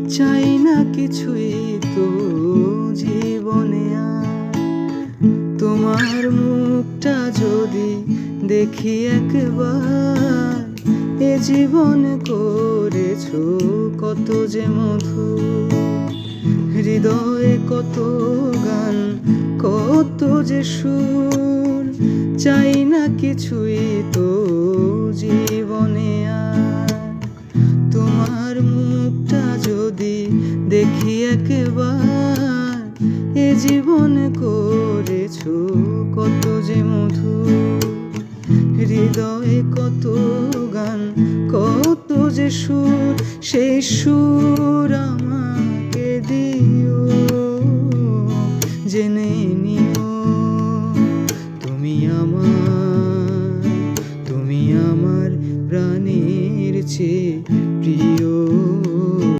চাই না কিছুই তো জীবনে আর। তোমার মুখটা যদি দেখি একবার, এ জীবনে করেছো কত যে মধুর। হৃদয়ে কত গান, কত যে সুর, চাই না কিছুই তো জীবনে আর। তোমার মুখটা যদি দেখি একবার, এ জীবনে করেছো কত যে মধুর। হৃদয়ে কত গান, কত যে সুর, সেই সুর আমার